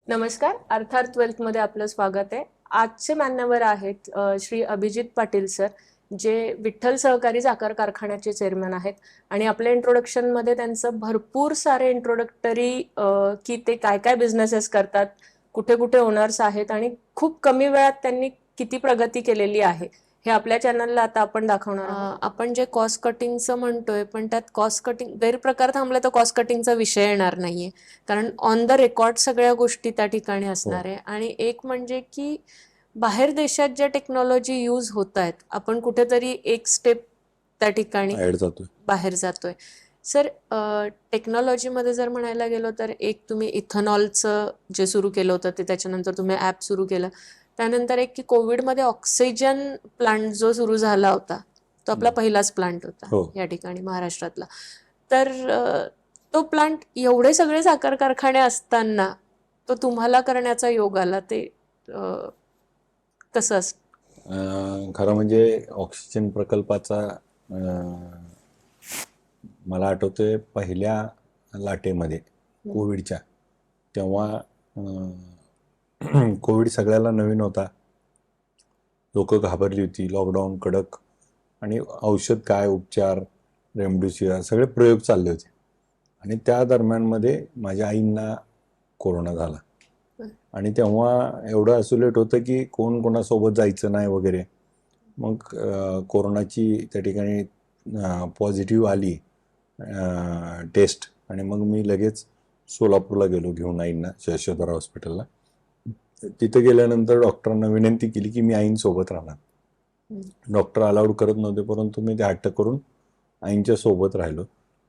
नमस्कार. अर्थात वेल्थमध्ये आपलं स्वागत आहे. आजचे मान्यवर आहेत श्री अभिजित पाटील सर, जे विठ्ठल सहकारी साखर कारखान्याचे चेअरमन आहेत आणि आपल्या इंट्रोडक्शनमध्ये त्यांचं भरपूर सारे इंट्रोडक्टरी की ते काय काय बिझनेसेस करतात, कुठे कुठे ओनर्स आहेत आणि खूप कमी वेळात त्यांनी किती प्रगती केलेली आहे हे आपल्या चॅनलला आता आपण दाखवणार आहोत. आपण जे कॉस्ट कटिंगचं म्हणतोय, पण त्यात कॉस्ट कटिंग गैरप्रकार थांबले तर कॉस्ट कटिंगचा विषय येणार नाहीये, कारण ऑन द रेकॉर्ड सगळ्या गोष्टी त्या ठिकाणी असणार आहे. आणि एक म्हणजे की बाहेर देशात ज्या टेक्नॉलॉजी यूज होत आहेत, आपण कुठेतरी एक स्टेप त्या ठिकाणी ऍड जातोय. बाहेर जातोय. सर, टेक्नॉलॉजीमध्ये जर म्हणायला गेलो तर एक तुम्ही इथेनॉलचं जे सुरू केलं होतं ते, त्याच्यानंतर तुम्ही ॲप सुरू केलं, त्यानंतर एक की कोविडमध्ये ऑक्सिजन प्लांट जो सुरू झाला होता तो आपला पहिलाच प्लांट होता या ठिकाणी महाराष्ट्रातला. तर तो प्लांट एवढे सगळे साखर कारखाने असताना तो तुम्हाला करण्याचा योग आला, ते कसं असतं? खरं म्हणजे ऑक्सिजन प्रकल्पाचा मला आठवतंय पहिल्या लाटेमध्ये कोविडच्या, तेव्हा कोविड सगळ्याला नवीन होता, लोक घाबरली होती, लॉकडाऊन कडक आणि औषध काय, उपचार, रेमडेसिवीर सगळे प्रयोग चालले होते. आणि त्या दरम्यानमध्ये माझ्या आईंना कोरोना झाला आणि तेव्हा एवढं आयसोलेट होतं की कोण कोणासोबत जायचं नाही वगैरे. मग कोरोनाची त्या ठिकाणी पॉझिटिव्ह आली टेस्ट आणि मग मी लगेच सोलापूरला गेलो घेऊन आईंना यशोधरा हॉस्पिटलला. तिथे गेल्यानंतर डॉक्टरांना विनंती केली की मी आईंसोबत राहणार. डॉक्टर अलाउड करत नव्हते, परंतु मी ते हट्ट करून आईंच्या सोबत राहिलो.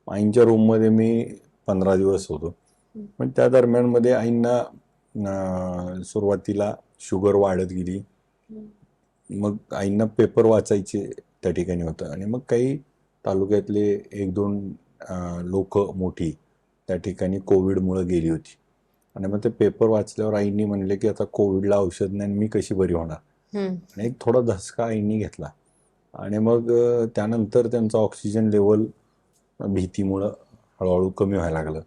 आईंच्या रूममध्ये मी 15 दिवस होतो. पण त्या दरम्यानमध्ये आईंना सुरुवातीला शुगर वाढत गेली. मग आईंना पेपर वाचायचे त्या ठिकाणी होतं आणि मग काही तालुक्यातले 1-2 लोक मोठी त्या ठिकाणी कोविडमुळे गेली होती. आणि मग ते पेपर वाचल्यावर आईंनी म्हणले की आता कोविडला औषध नाही, मी कशी बरी होणार. आणि एक थोडा धसका आईंनी घेतला आणि मग त्यानंतर त्यांचा ऑक्सिजन लेवल भीतीमुळं हळूहळू कमी व्हायला लागलं.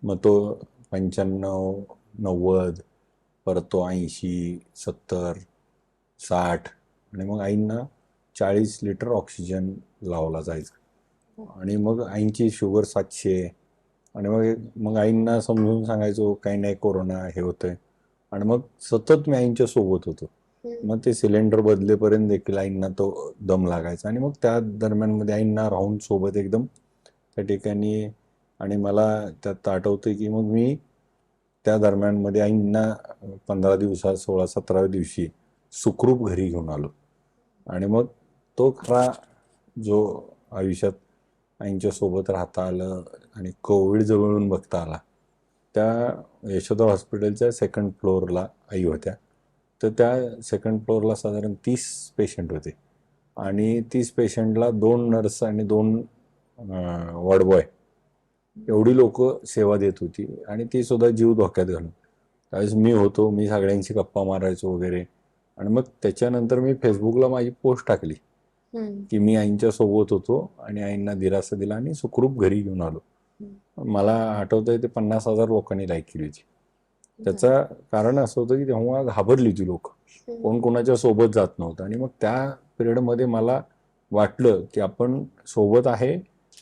मग तो 95-90, परत तो 80, 70, 60 आणि मग आईंना 40 लिटर ऑक्सिजन लावला जायचा. आणि मग आईंची शुगर 700 आणि मग आईंना समजून सांगायचो काही नाही, कोरोना हे होतंय. आणि मग सतत मी आईंच्या सोबत होतो. मग ते सिलेंडर बदलेपर्यंत देखील आईंना तो दम लागायचा. आणि मग त्या दरम्यानमध्ये आईंना राहून सोबत एकदम त्या ठिकाणी. आणि मला त्यात आठवतं की मग मी त्या दरम्यानमध्ये आईंना 15 दिवसात 16-17व्या दिवशी सुखरूप घरी घेऊन आलो. आणि मग तो खरा जो आयुष्यात आईंच्या सोबत राहता आलं आणि कोविड जवळून बघता आला. त्या यशोदा हॉस्पिटलच्या 2nd फ्लोअरला आई होत्या. तर त्या 2nd फ्लोअरला साधारण 30 पेशंट होते आणि 30 पेशंटला 2 नर्स आणि 2 वॉर्ड बॉय एवढी लोक सेवा देत होती. आणि ती सुद्धा जीव धोक्यात घालून. त्यावेळेस मी सगळ्यांशी गप्पा मारायचो वगैरे. आणि मग त्याच्यानंतर मी फेसबुकला माझी पोस्ट टाकली की मी आईंच्या सोबत होतो आणि आईंना दिलासा दिला आणि सुखरूप घरी घेऊन आलो. मला आठवतंय ते 50,000 लोकांनी लाईक केली होती. त्याचं कारण असं होतं की तेव्हा घाबरली होती लोक, कोण कोणाच्या सोबत जात नव्हतं. आणि मग त्या पिरियडमध्ये मला वाटलं की आपण सोबत आहे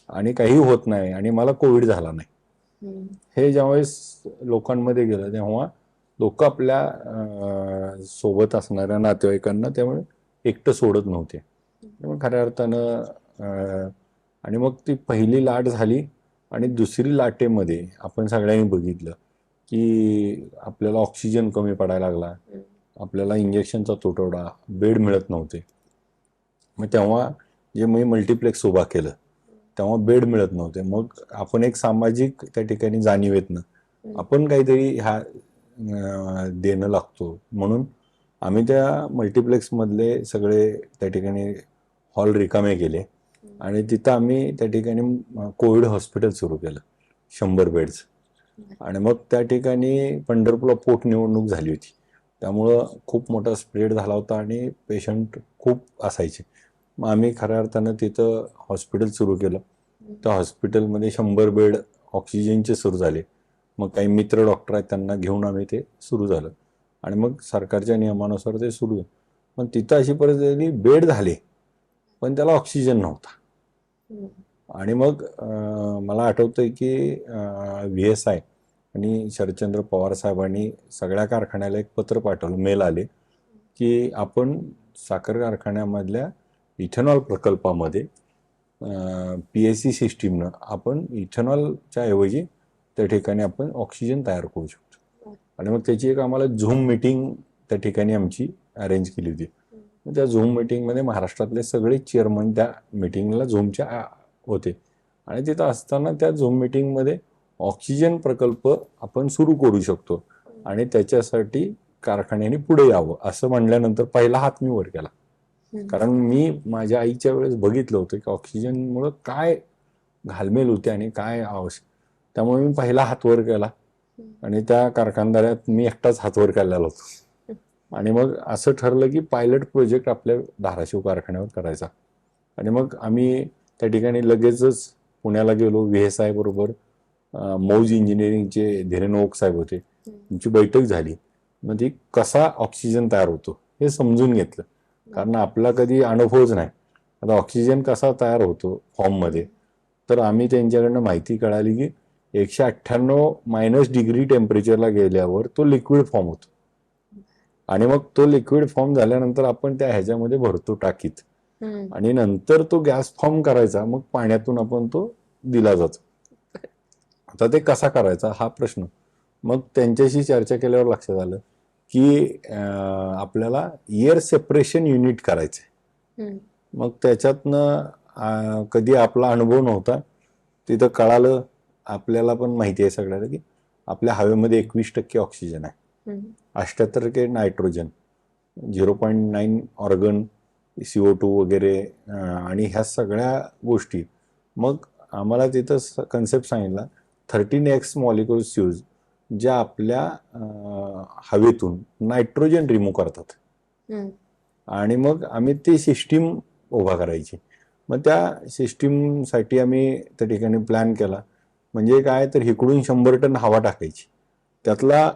आणि काही होत नाही आणि मला कोविड झाला नाही. हे ज्यावेळेस लोकांमध्ये गेलं तेव्हा लोक आपल्या सोबत असणाऱ्या नातेवाईकांना त्यामुळे एकटं सोडत नव्हते. त्यामुळे खऱ्या अर्थानं आणि मग ती पहिली लाट झाली आणि दुसरी लाटेमध्ये आपण सगळ्यांनी बघितलं की आपल्याला ऑक्सिजन कमी पडायला लागला, आपल्याला इंजेक्शनचा तुटवडा, बेड मिळत नव्हते. मग तेव्हा जे मी मल्टिप्लेक्स उभा केलं तेव्हा बेड मिळत नव्हते. मग आपण एक सामाजिक त्या ठिकाणी जाणीवेतनं आपण काहीतरी देणं लागतो म्हणून आम्ही त्या मल्टिप्लेक्समधले सगळे त्या ठिकाणी हॉल रिकामे केले आणि तिथं आम्ही त्या ठिकाणी कोविड हॉस्पिटल सुरू केलं 100 बेड्स. आणि मग त्या ठिकाणी पंढरपूरला पोटनिवडणूक झाली होती, त्यामुळं खूप मोठा स्प्रेड झाला होता आणि पेशंट खूप असायचे. मग आम्ही खऱ्या अर्थानं तिथं हॉस्पिटल सुरू केलं. त्या हॉस्पिटलमध्ये 100 बेड ऑक्सिजनचे सुरू झाले मग काही मित्र डॉक्टर आहेत त्यांना घेऊन आम्ही ते सुरू झालं आणि मग सरकारच्या नियमानुसार ते सुरू झालं. पण तिथं अशी परिस्थिती बेड झाले पण त्याला ऑक्सिजन नव्हता. आणि मग मला आठवतंय की VSI आणि शरदचंद्र पवार साहेबांनी सगळ्या कारखान्याला एक पत्र पाठवलं, मेल आले की आपण साखर कारखान्यामधल्या इथेनॉल प्रकल्पामध्ये PAC सिस्टीमनं आपण इथेनॉलच्या ऐवजी त्या ठिकाणी आपण ऑक्सिजन तयार करू शकतो. आणि मग त्याची एक आम्हाला झूम मीटिंग त्या ठिकाणी आमची अरेंज केली होती. त्या झूम मीटिंगमध्ये महाराष्ट्रातले सगळे चेअरमन त्या मीटिंगला झूमच्या होते आणि तिथं असताना त्या झूम मीटिंगमध्ये ऑक्सिजन प्रकल्प आपण सुरू करू शकतो आणि त्याच्यासाठी कारखान्याने पुढे यावं असं म्हणल्यानंतर पहिला हात मी वर केला. कारण मी माझ्या आईच्या वेळेस बघितलं होतं की ऑक्सिजनमुळं काय घालमेल होते आणि काय आवश्यक, त्यामुळे मी पहिला हात वर केला आणि त्या कारखानदारात मी एकटाच हात वर केलेला होतो. आणि मग असं ठरलं की पायलट प्रोजेक्ट आपल्या धाराशिव कारखान्यावर करायचा. आणि मग आम्ही त्या ठिकाणी लगेचच पुण्याला गेलो. VSI बरोबर मौज इंजिनिअरिंगचे धीरेन ओक साहेब होते, त्यांची बैठक झाली. मग ती कसा ऑक्सिजन तयार होतो हे समजून घेतलं, कारण आपला कधी अनुभवच नाही. आता ऑक्सिजन कसा तयार होतो फॉर्ममध्ये, तर आम्ही त्यांच्याकडनं माहिती कळाली की 198- टेम्परेचरला गेल्यावर तो लिक्विड फॉर्म होतो आणि मग तो लिक्विड फॉर्म झाल्यानंतर आपण त्या ह्याच्यामध्ये भरतो टाकीत आणि नंतर तो गॅस फॉर्म करायचा, मग पाण्यातून आपण तो दिला जातो. आता ते कसा करायचा हा प्रश्न. मग त्यांच्याशी चर्चा केल्यावर लक्षात आलं की आपल्याला एअर सेपरेशन युनिट करायचंय. मग त्याच्यातनं कधी आपला अनुभव नव्हता, तिथं कळालं. आपल्याला पण माहिती आहे सगळ्याला की आपल्या हवेमध्ये 21% ऑक्सिजन आहे, 78% नायट्रोजन, 0.9 ऑर्गन, CO2 वगैरे आणि ह्या सगळ्या गोष्टी. मग आम्हाला तिथं कन्सेप्ट सांगितला 13x मॉलिक्युल्स यूज, ज्या आपल्या हवेतून नायट्रोजन रिमूव्ह करतात. आणि मग आम्ही ती सिस्टीम उभा करायची. मग त्या सिस्टीमसाठी आम्ही त्या ठिकाणी प्लॅन केला. म्हणजे काय तर इकडून 100 टन हवा टाकायची, त्यातला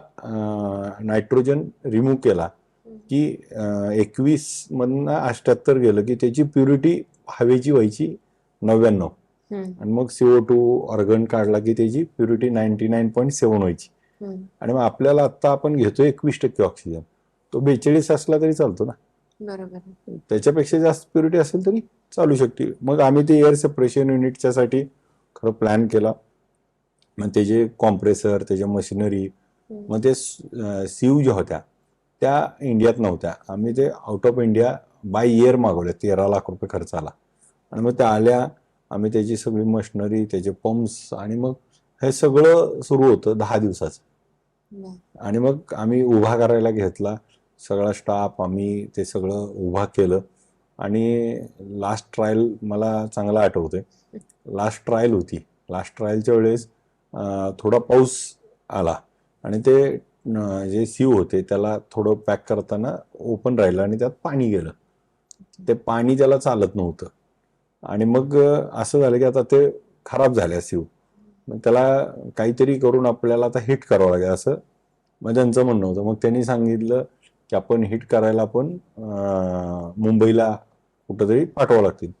नायट्रोजन रिमूव्ह केला की 21 मधनं 78 गेलं की त्याची प्युरिटी हवेची व्हायची 99. आणि मग CO2 ऑर्गन काढला की त्याची प्युरिटी 99.7 व्हायची. आणि मग आपल्याला आता आपण घेतो 21% ऑक्सिजन, तो 42 असला तरी चालतो ना, बरोबर. त्याच्यापेक्षा जास्त प्युरिटी असेल तरी चालू शकते. मग आम्ही ते एअर सेपरेशन युनिटच्या साठी खरं प्लॅन केला. मग त्याचे कॉम्प्रेसर, त्याच्या मशिनरी, मग ते सीव ज्या होत्या त्या इंडियात नव्हत्या. आम्ही ते out of India by year मागवल्या, 13 लाख रुपये खर्च आला. आणि मग त्या आल्या, आम्ही त्याची सगळी मशिनरी, त्याचे पंप्स, आणि मग हे सगळं सुरू होतं 10 दिवसाचं. आणि मग आम्ही उभा करायला घेतला सगळा स्टाफ, आम्ही ते सगळं उभा केलं. आणि लास्ट ट्रायल मला चांगला आठवतंय. लास्ट ट्रायल होती. लास्ट ट्रायलच्या वेळेस थोडा पाऊस आला आणि ते जे सीव होते त्याला थोडं पॅक करताना ओपन राहिलं आणि त्यात पाणी गेलं. ते पाणी त्याला चालत नव्हतं आणि मग असं झालं की आता ते खराब झाल्या सीव, मग त्याला काहीतरी करून आपल्याला आता हिट करावं लागेल असं मग त्यांचं म्हणणं होतं. मग त्यांनी सांगितलं की आपण हिट करायला आपण मुंबईला कुठंतरी पाठवावं लागतील.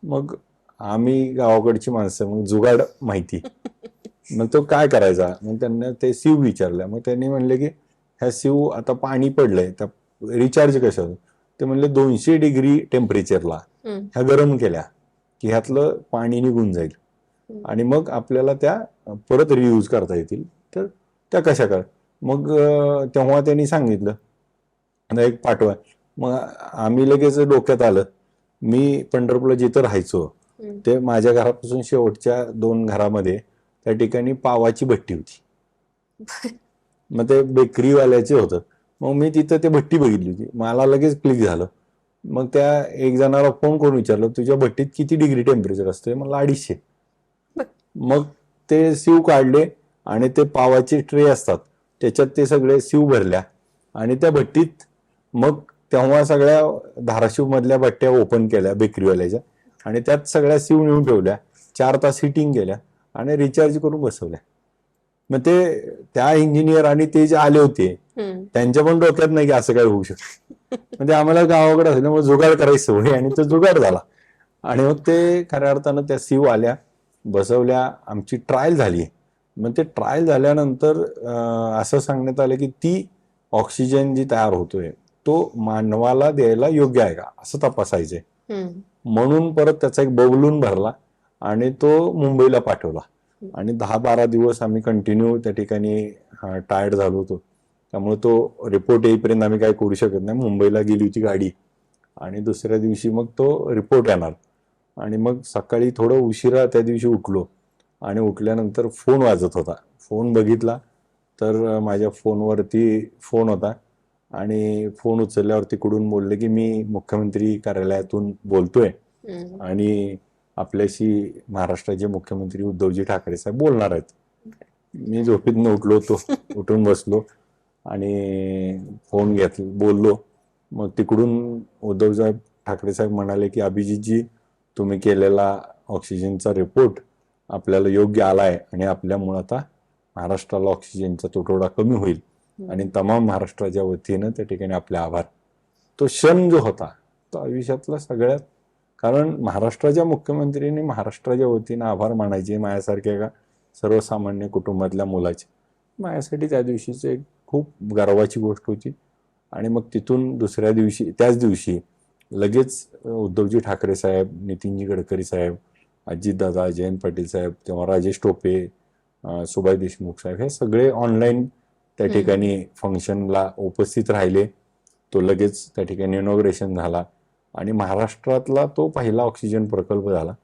मग आम्ही गावाकडची माणसं, मग जुगाड माहिती, मग तो काय करायचा. मग त्यांना ते सीव विचारल्या. मग त्यांनी म्हणले की ह्या सीव आता पाणी पडलंय, त्या रिचार्ज कशा, ते म्हणले 200 डिग्री टेम्परेचरला ह्या गरम केल्या की ह्यातलं पाणी निघून जाईल आणि मग आपल्याला त्या परत रियूज करता येतील. तर त्या कशा कर. मग तेव्हा त्यांनी सांगितलं एक पाठवा. मग आम्ही लगेच डोक्यात आलं, मी पंढरपूरला जिथं राहायचो ते माझ्या घरापासून शेवटच्या 2 घरामध्ये त्या ठिकाणी पावाची भट्टी होती. मग ते बेकरीवाल्याचे होतं. मग मी तिथं ते भट्टी बघितली होती, मला लगेच क्लिक झालं. मग त्या एक जणाला फोन करून विचारलं, तुझ्या भट्टीत किती डिग्री टेम्परेचर असते. मला 250. मग ते सीव काढले आणि ते पावाचे ट्रे असतात त्याच्यात ते सगळे सीव भरल्या आणि त्या भट्टीत मग तेव्हा सगळ्या धाराशिव मधल्या भट्ट्या ओपन केल्या बेकरीवाल्याच्या आणि त्यात सगळ्या सीव नेऊन ठेवल्या. 4 तास हिटिंग केल्या आणि रिचार्ज करून बसवल्या. मग ते त्या इंजिनियर आणि ते जे आले होते त्यांच्या पण डोक्यात नाही की असं काय होऊ शकतं. म्हणजे आम्हाला गावाकडे असल्यामुळे जुगाड करायची सवय आणि तो जुगाड झाला. आणि मग ते खऱ्या अर्थानं त्या सीव आल्या, बसवल्या, आमची ट्रायल झाली. मग ते ट्रायल झाल्यानंतर असं सांगण्यात आलं की ती ऑक्सिजन जी तयार होतोय तो मानवाला द्यायला योग्य आहे का असं तपासायचंय. म्हणून परत त्याचा एक बबलून भरला आणि तो मुंबईला पाठवला. आणि 10-12 दिवस आम्ही कंटिन्यू त्या ठिकाणी टायर्ड झालो होतो. त्यामुळे तो रिपोर्ट येईपर्यंत आम्ही काय करू शकत नाही. मुंबईला गेली होती गाडी आणि दुसऱ्या दिवशी मग तो रिपोर्ट येणार. आणि मग सकाळी थोडं उशिरा त्या दिवशी उठलो आणि उठल्यानंतर फोन वाजत होता. फोन बघितला तर माझ्या फोनवरती फोन होता आणि फोन उचलल्यावर तिकडून बोलले की मी मुख्यमंत्री कार्यालयातून बोलतोय आणि आपल्याशी महाराष्ट्राचे मुख्यमंत्री उद्धवजी ठाकरे साहेब बोलणार आहेत. मी झोपेतनं उठलो होतो, उठून बसलो आणि फोन बोललो. मग तिकडून उद्धवसाहेब ठाकरे साहेब म्हणाले की अभिजितजी तुम्ही केलेला ऑक्सिजनचा रिपोर्ट आपल्याला योग्य आलाय आणि आपल्यामुळे आता महाराष्ट्राला ऑक्सिजनचा तुटवडा कमी होईल आणि तमाम महाराष्ट्राच्या वतीनं त्या ठिकाणी आपले आभार. तो क्षण जो होता तो आयुष्यातला सगळ्यात, कारण महाराष्ट्राच्या मुख्यमंत्र्यांनी महाराष्ट्राच्या वतीनं आभार मानायचे माझ्यासारख्या एका सर्वसामान्य कुटुंबातल्या मुलाचे, माझ्यासाठी त्या दिवशीच एक खूप गर्वाची गोष्ट होती. आणि मग तिथून दुसऱ्या दिवशी त्याच दिवशी लगेच उद्धवजी ठाकरे साहेब, नितीनजी गडकरी साहेब, अजितदादा, जयंत पाटील साहेब, तेव्हा राजेश टोपे, सुभाष देशमुख साहेब हे सगळे ऑनलाईन त्या ठिकाणी फंक्शनला उपस्थित राहिले. तो लगेच त्या ठिकाणी इनॉग्रेशन झाला आणि महाराष्ट्रातला तो पहिला ऑक्सिजन प्रकल्प झाला.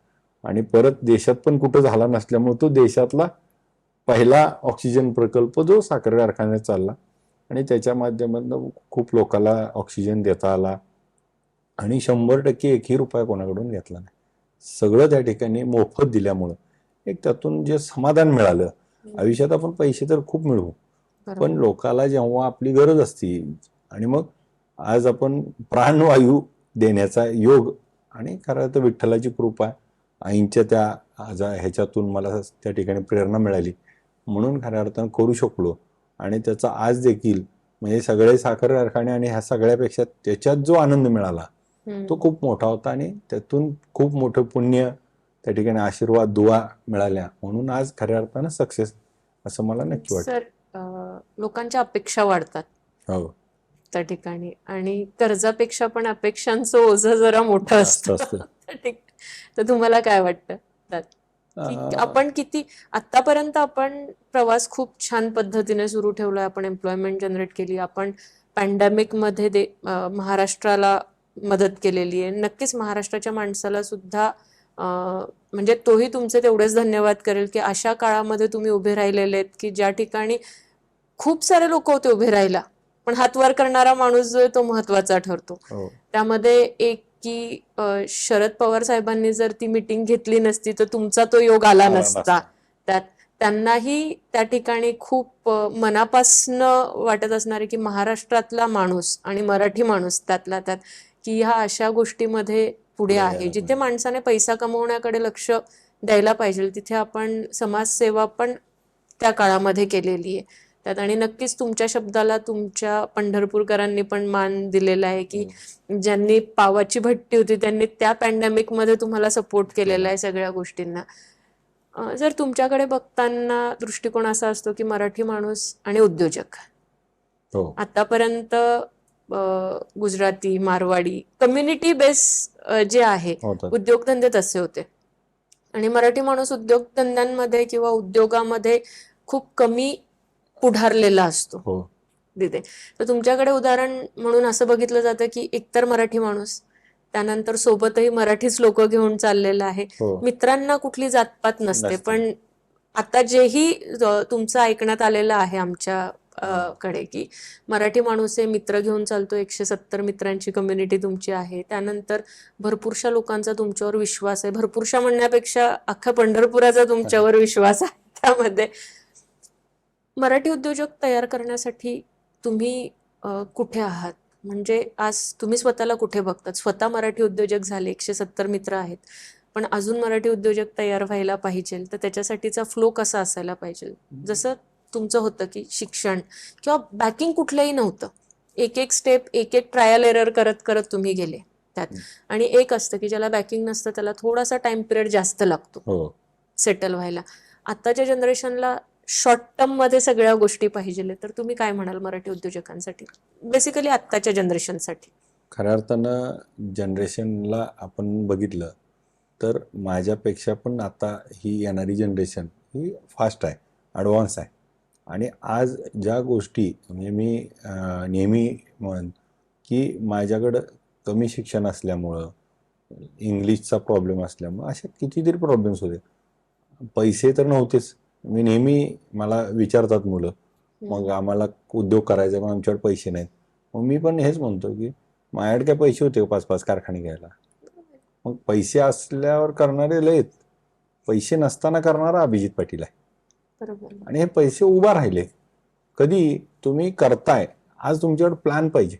आणि परत देशात पण कुठं झाला नसल्यामुळे तो देशातला पहिला ऑक्सिजन प्रकल्प जो साखर कारखान्यात चालला आणि त्याच्या माध्यमातून खूप लोकांना ऑक्सिजन देता आला आणि 100% एकही रुपया कोणाकडून घेतला नाही. सगळं त्या ठिकाणी मोफत दिल्यामुळं एक त्यातून जे समाधान मिळालं. आयुष्यात आपण पैसे तर खूप मिळवू, पण लोकाला जेव्हा आपली गरज असते आणि मग आज आपण प्राणवायू देण्याचा योग आणि खरं तर विठ्ठलाची कृपा, आईंच्या त्या ह्याच्यातून मला त्या ठिकाणी प्रेरणा मिळाली म्हणून खऱ्या अर्थानं करू शकलो. आणि त्याचा आज देखील म्हणजे सगळे साखर कारखाने आणि ह्या सगळ्यापेक्षा त्याच्यात जो आनंद मिळाला तो खूप मोठा होता आणि त्यातून खूप मोठं पुण्य त्या ठिकाणी आशीर्वाद दुआ मिळाल्या म्हणून आज खऱ्या अर्थानं सक्सेस असं मला नक्की वाटतं. सर, लोकांच्या अपेक्षा वाढतात हो त्या ठिकाणी आणि कर्जापेक्षा पण अपेक्षांचं ओझं जरा मोठं असतं. तर तुम्हाला काय वाटतं की आपण किती आतापर्यंत आपण प्रवास खूप छान पद्धतीने सुरू ठेवलाय, आपण एम्प्लॉयमेंट जनरेट केली, आपण पॅन्डेमिक मध्ये महाराष्ट्राला मदत केलेली आहे. नक्कीच महाराष्ट्राच्या माणसाला सुद्धा म्हणजे तोही तुमचे तेवढेच धन्यवाद करेल की अशा काळामध्ये तुम्ही उभे राहिलेले आहेत की ज्या ठिकाणी खूप सारे लोक होते उभे राहिला, पण हात वर करणारा माणूस जो आहे तो महत्वाचा ठरतो. त्यामध्ये एक की शरद पवार साहेबांनी जर ती मीटिंग घेतली नसती तर तुमचा तो योग आला नसता. त्यात त्यांनाही त्या ठिकाणी खूप मनापासनं वाटत असणार आहे की महाराष्ट्रातला माणूस आणि मराठी माणूस त्यातला त्यात की ह्या अशा गोष्टीमध्ये पुढे आहे. जिथे माणसाने पैसा कमवण्याकडे लक्ष द्यायला पाहिजे तिथे आपण समाजसेवा पण त्या काळामध्ये केलेली आहे त्यात. आणि नक्कीच तुमच्या शब्दाला तुमच्या पंढरपूरकरांनी पण मान दिलेला आहे की ज्यांनी पावाची भट्टी होती त्यांनी त्या पॅन्डेमिक मध्ये तुम्हाला सपोर्ट केलेला आहे सगळ्या गोष्टींना. जर तुमच्याकडे बघताना दृष्टिकोन असा असतो की मराठी माणूस आणि उद्योजक आतापर्यंत गुजराती, मारवाडी कम्युनिटी बेस जे आहे उद्योगधंदे तसे होते आणि मराठी माणूस उद्योगधंद्यांमध्ये किंवा उद्योगामध्ये खूप कमी पुढारलेला असतो तिथे. तर तुमच्याकडे उदाहरण म्हणून असं बघितलं जातं की एकतर मराठी माणूस, त्यानंतर सोबतही मराठीच लोक घेऊन चाललेलं आहे. मित्रांना कुठली जातपात नसते. पण आता जेही तुमचं ऐकण्यात आलेलं आहे आमच्या कडे की मराठी माणूस हे मित्र घेऊन चालतो, 170 मित्रांची कम्युनिटी तुमची आहे. त्यानंतर भरपूरशा लोकांचा तुमच्यावर विश्वास आहे, भरपूरशा म्हणण्यापेक्षा अख्खा पंढरपुराचा तुमच्यावर विश्वास आहे. त्यामध्ये मराठी उद्योजक तयार करण्यासाठी तुम्ही कुठे आहात? म्हणजे आज तुम्ही स्वतःला कुठे बघतात? स्वतः मराठी उद्योजक झाले, 170 मित्र आहेत, पण अजून मराठी उद्योजक तयार व्हायला पाहिजे तर त्याच्यासाठीचा फ्लो कसा असायला पाहिजे? जसं तुमचं होतं की शिक्षण किंवा बॅकिंग कुठलंही नव्हतं, एक एक स्टेप एक एक ट्रायल एरर करत करत तुम्ही गेले त्यात. आणि एक असतं की ज्याला बॅकिंग नसतं त्याला थोडासा टाइम पिरियड जास्त लागतो हो. सेटल व्हायला. आताच्या जनरेशनला शॉर्ट टर्म मध्ये सगळ्या गोष्टी पाहिजे, तर तुम्ही काय म्हणाल मराठी उद्योजकांसाठी, बेसिकली आत्ताच्या जनरेशनसाठी? खऱ्या अर्थानं जनरेशनला आपण बघितलं तर माझ्यापेक्षा पण आता ही येणारी जनरेशन ही फास्ट आहे, ॲडव्हान्स आहे. आणि आज ज्या गोष्टी म्हणजे मी नेहमी म्हण की माझ्याकडं कमी शिक्षण असल्यामुळं, इंग्लिशचा प्रॉब्लेम असल्यामुळं अशा कितीतरी प्रॉब्लेम्स होते. पैसे तर नव्हतेच. मी नेहमी मला विचारतात मुलं, मग आम्हाला उद्योग करायचा पण आमच्याकडे पैसे नाहीत. मग मी पण हेच म्हणतो की माझ्याकडे काय पैसे होते 5-5 कारखाने घ्यायला? मग पैसे असल्यावर करणारे लयत, पैसे नसताना करणारा अभिजित पाटील आहे. बरोबर. आणि हे पैसे उभा राहिले कधी तुम्ही करताय. आज तुमच्याकडे प्लॅन पाहिजे.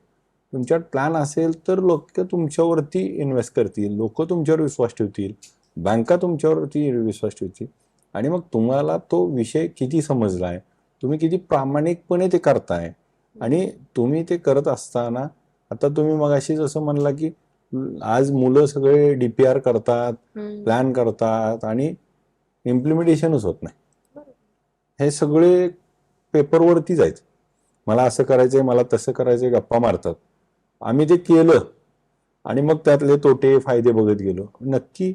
तुमच्याकडे प्लॅन असेल तर लोक तुमच्यावरती इन्व्हेस्ट करतील, लोक तुमच्यावर विश्वास ठेवतील, बँका तुमच्यावरती विश्वास ठेवतील. आणि मग तुम्हाला तो विषय किती समजलाय, तुम्ही किती प्रामाणिकपणे ते करताय. आणि तुम्ही ते करत असताना आता तुम्ही मगाशी जसं म्हणला की आज मुलं सगळे DPR करतात, प्लॅन करतात आणि इम्प्लिमेंटेशनच होत नाही. हे सगळे पेपरवरतीच आहेत. मला असं करायचंय, मला तसं करायचंय, गप्पा मारतात. आम्ही ते केलं आणि मग त्यातले तोटे फायदे बघत गेलो. नक्की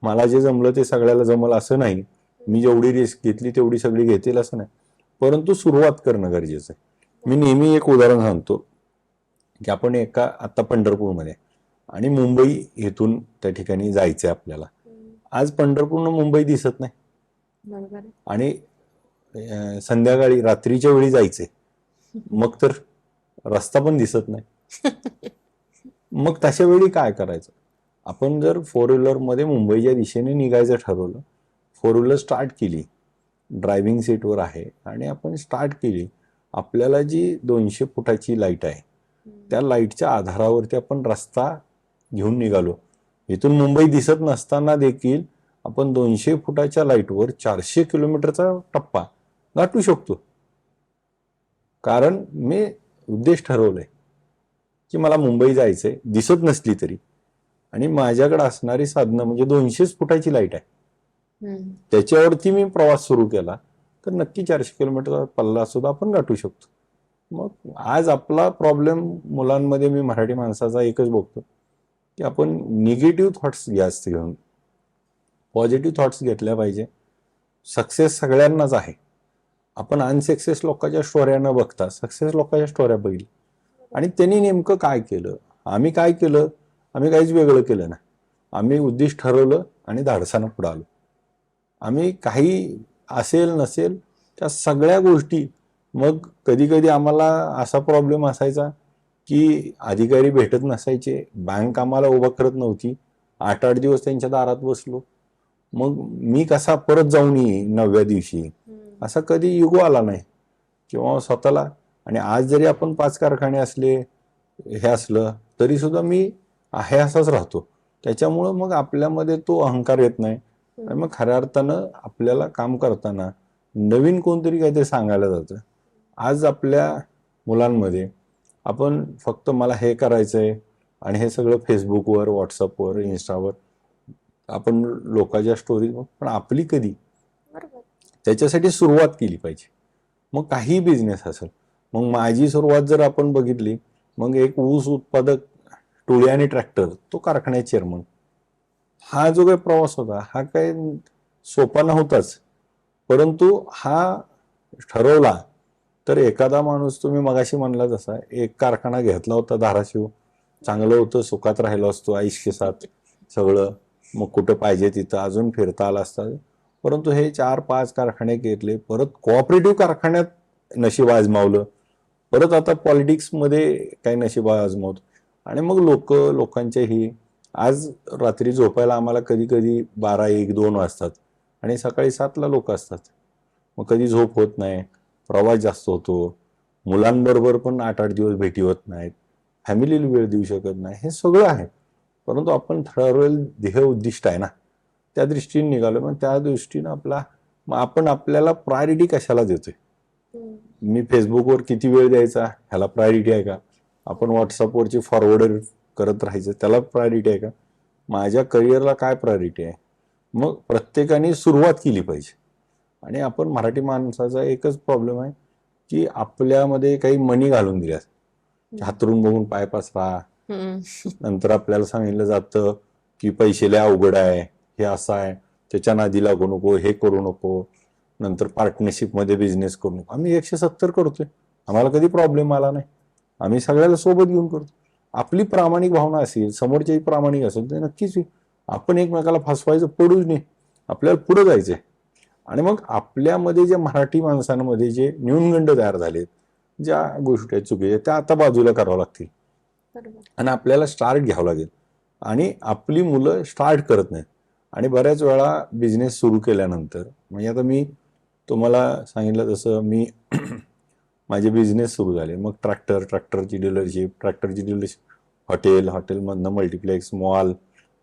मला जे जमलं ते सगळ्याला जमलं असं नाही, मी जेवढी रिस्क घेतली तेवढी सगळी घेतील असं नाही, परंतु सुरुवात करणं गरजेचं आहे. मी नेहमी एक उदाहरण सांगतो की आपण आता पंढरपूरमध्ये आणि मुंबई इथून त्या ठिकाणी जायचंय आपल्याला. आज पंढरपूरनं मुंबई दिसत नाही आणि संध्याकाळी रात्रीच्या वेळी जायचंय, मग तर रस्ता पण दिसत नाही. मग तशा वेळी काय करायचं? आपण जर 4 व्हीलरमध्ये मुंबईच्या दिशेने निघायचं ठरवलं, 4 व्हीलर स्टार्ट केली, ड्रायव्हिंग सीटवर आहे आणि आपण स्टार्ट केली, आपल्याला जी 200 फुटाची लाईट आहे त्या लाईटच्या आधारावरती आपण रस्ता घेऊन निघालो. इथून मुंबई दिसत नसताना देखील आपण 200 फुटाच्या लाईटवर 400 किलोमीटरचा टप्पा गाठू शकतो. कारण मी उद्देश ठरवलाय की मला मुंबई जायचंय, दिसत नसली तरी, आणि माझ्याकडे असणारी साधनं म्हणजे 200 फुटाची लाईट आहे, त्याच्यावरती मी प्रवास सुरू केला तर नक्की 400 किलोमीटरचा पल्ला सुद्धा आपण गाठू शकतो. मग आज आपला प्रॉब्लेम मुलांमध्ये मी मराठी माणसाचा एकच बघतो की आपण निगेटिव्ह थॉट्स जास्त घेऊन पॉझिटिव्ह थॉट्स घेतल्या पाहिजे. सक्सेस सगळ्यांनाच आहे. आपण अनसक्सेस लोकांच्या स्टोऱ्या न बघता सक्सेस लोकांच्या स्टोऱ्या बघितल्या आणि त्यांनी नेमकं काय केलं, आम्ही काय केलं, आम्ही काहीच वेगळं केलं नाही. आम्ही उद्दिष्ट ठरवलं आणि धाडसानं पुढे आलो. आम्ही काही असेल नसेल त्या सगळ्या गोष्टी, मग कधी कधी आम्हाला असा प्रॉब्लेम असायचा की अधिकारी भेटत नसायचे, बँक आम्हाला उभं करत नव्हती, 8-8 दिवस त्यांच्या दारात बसलो, मग मी कसा परत जाऊन येईन 9व्या दिवशी, असा कधी युगो आला नाही किंवा स्वतःला. आणि आज जरी आपण 5 कारखाने असले हे असलं तरी सुद्धा मी आहे असाच राहतो. त्याच्यामुळं मग आपल्यामध्ये तो अहंकार येत नाही. आणि मग खऱ्या अर्थानं आपल्याला काम करताना नवीन कोणतरी काहीतरी सांगायला जातं. आज आपल्या मुलांमध्ये आपण फक्त मला हे करायचंय आणि हे सगळं फेसबुकवर, व्हॉट्सअपवर, इन्स्टावर आपण लोकांच्या स्टोरी, पण आपली कधी त्याच्यासाठी सुरुवात केली पाहिजे. मग काही बिझनेस असेल, मग माझी सुरुवात जर आपण बघितली, मग एक ऊस उत्पादक टोळी आणि ट्रॅक्टर, तो कारखान्यात चेअरमन, हा जो काही प्रवास होता हा काही सोपा नव्हताच. परंतु हा ठरवला तर एखादा माणूस, तुम्ही मगाशी म्हणला तसा, एक कारखाना घेतला होता धाराशिव, चांगलं होतं, सुखात राहिलो असतो, आयुष्य साथ सगळं, मग कुठं पाहिजे तिथं अजून फिरता आला असता. परंतु हे 4-5 कारखाने घेतले, परत कोऑपरेटिव्ह कारखान्यात नशीब आजमावलं, परत आता पॉलिटिक्समध्ये काही नशीब आजमावतो. आणि मग लोकांच्याही आज रात्री झोपायला आम्हाला कधी कधी 12-1-2 वाजतात आणि सकाळी 7ला लोक असतात. मग कधी झोप होत नाही, प्रवास जास्त होतो, मुलांबरोबर पण 8-8 दिवस भेटी होत नाहीत, फॅमिलीला वेळ देऊ शकत नाही, हे सगळं आहे. परंतु आपण ठरवलेलं ध्येय उद्दिष्ट आहे ना, त्या दृष्टीने निघालो. मग त्या दृष्टीनं आपण आपल्याला प्रायोरिटी कशाला देतोय, मी फेसबुकवर किती वेळ द्यायचा ह्याला प्रायोरिटी आहे का? आपण व्हॉट्सअपवरची फॉरवर्डर करत राहायचं त्याला प्रायोरिटी आहे का? माझ्या करिअरला काय प्रायोरिटी आहे? मग प्रत्येकाने सुरुवात केली पाहिजे. आणि आपण मराठी माणसाचा एकच प्रॉब्लेम आहे की आपल्यामध्ये काही मनी घालून दिल्यात. हातरून बघून पाय पसरा. नंतर आपल्याला सांगितलं जातं की पैसे लय अवघड आहे, हे असं आहे, त्याच्या नादी लागू नको, हे करू नको, नंतर पार्टनरशिपमध्ये बिझनेस करू नको. आम्ही 170 करतोय, आम्हाला कधी प्रॉब्लेम आला नाही. आम्ही सगळ्याला सोबत घेऊन करतो. आपली प्रामाणिक भावना असेल, समोरच्याही प्रामाणिक असेल तर नक्कीच आपण एकमेकाला फसवायचं पडूच नाही. आपल्याला पुढे जायचंय. आणि मग आपल्यामध्ये जे मराठी माणसांमध्ये जे न्यूनगंड तयार झालेत, ज्या गोष्टी आहेत चुकीच्या त्या आता बाजूला कराव्या लागतील आणि आपल्याला स्टार्ट घ्यावं लागेल. आणि आपली मुलं स्टार्ट करत नाहीत. आणि बऱ्याच वेळा बिझनेस सुरू केल्यानंतर म्हणजे आता मी तुम्हाला सांगितलं तसं मी माझे बिझनेस सुरू झाले. मग ट्रॅक्टरची डीलरशिप, हॉटेलमधनं मल्टिप्लेक्स, मॉल,